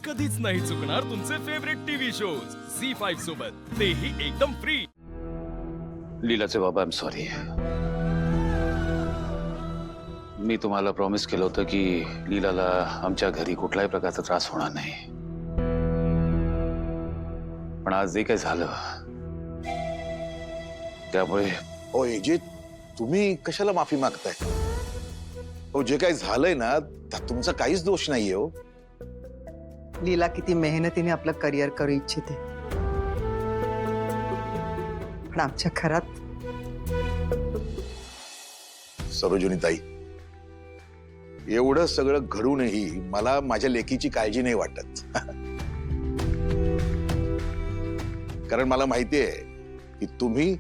कधीच नाही चुकणार तुमचे फेवरेट टीव्ही शोज झी5 सोबत, तेही एकदम फ्री. लीलाचे बाबा, आय एम सॉरी. मी तुम्हाला प्रॉमिस केलं होतं की लीलाला आमच्या घरी कुठल्याही प्रकारचा त्रास होणार नाही. पण आज जे काही झालं त्यामुळे हो एजे, तुम्ही कशाला माफी मागताय? हो, जे काही झालंय ना त्यात तुमचा काहीच दोष नाहीये. हो, लीला किती मेहनतीने आपलं करिअर करू इच्छिते, पण आमच्या घरात सरोजिनी ताई, एवढं सगळं घडूनही मला माझ्या लेकीची काळजी नाही वाटत. कारण मला माहिती आहे की तुम्ही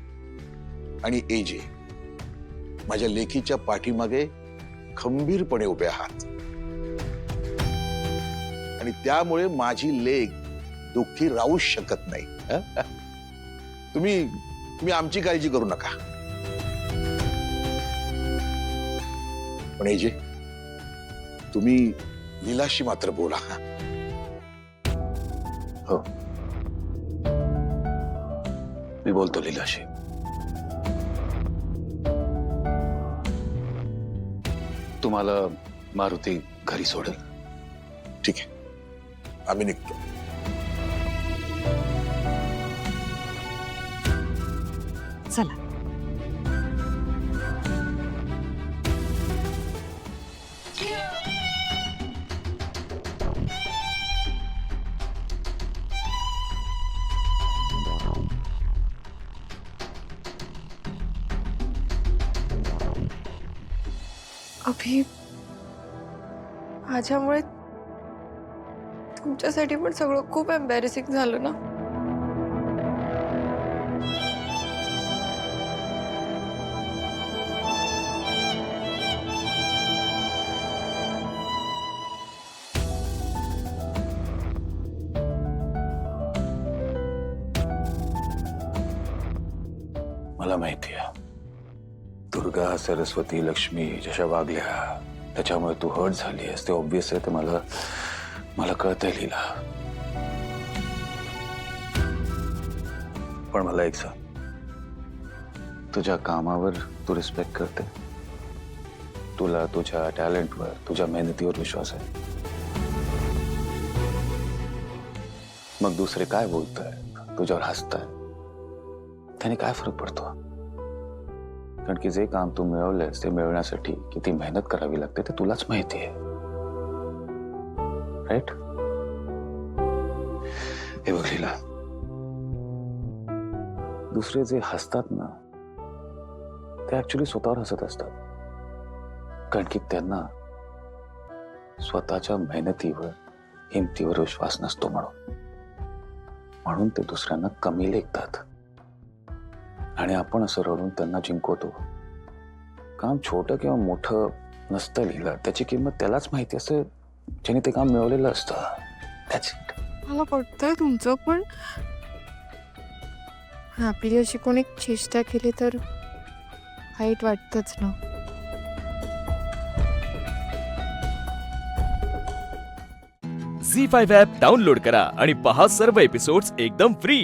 आणि एजे माझ्या लेकीच्या पाठीमागे खंबीरपणे उभे आहात आणि त्यामुळे माझी लेक दुःखी राहू शकत नाही. तुम्ही आमची काळजी करू नका. पण एजे, तुम्ही लीलाशी मात्र बोला. हो, मी बोलतो लीलाशी. तुम्हाला मारुती घरी सोडेल. ठीक आहे, आम्ही निघतो. चला. अभि, माझ्यामुळे तुमच्यासाठी पण सगळं खूप एम्बॅरेसिंग झालं ना. मला माहिती आहे, दुर्गा, सरस्वती, लक्ष्मी जशा वागल्या त्याच्यामुळे तू हर्ट झाली आहेस, ते ऑब्वियस आहे. ते मला कळतंय लीला. पण मला एक सांग, तुझ्या कामावर तू रिस्पेक्ट करते? तुला तुझ्या टॅलेंटवर, तुझ्या मेहनतीवर विश्वास आहे? मग दुसरे काय बोलताय, तुझ्यावर हसताय, त्याने काय फरक पडतो? कारण की जे काम तू मिळवलंयस ते मिळवण्यासाठी किती मेहनत करावी लागते ते तुलाच माहिती आहे, राईट? हे बघ लीला, दुसरे जे हसतात ना ते ऍक्च्युली स्वतःवर हसत असतात. कारण की त्यांना स्वतःच्या मेहनतीवर, हिमतीवर विश्वास नसतो म्हणून ते दुसऱ्यांना कमी लेखतात. आणि आपण असं रडून त्यांना जिंकवतो. काम छोटं किंवा मोठं नसतं लीला, त्याची किंमत त्यालाच माहिती असते ज्याने ते काम मिळवलेलं असतं. That's it. मला पटतंय तुमचं, पण आपली अशी कोणी चेष्टा केली तर वाईट वाटतच ना. झी5 ॲप डाउनलोड करा आणि पहा सर्व एपिसोड्स एकदम फ्री.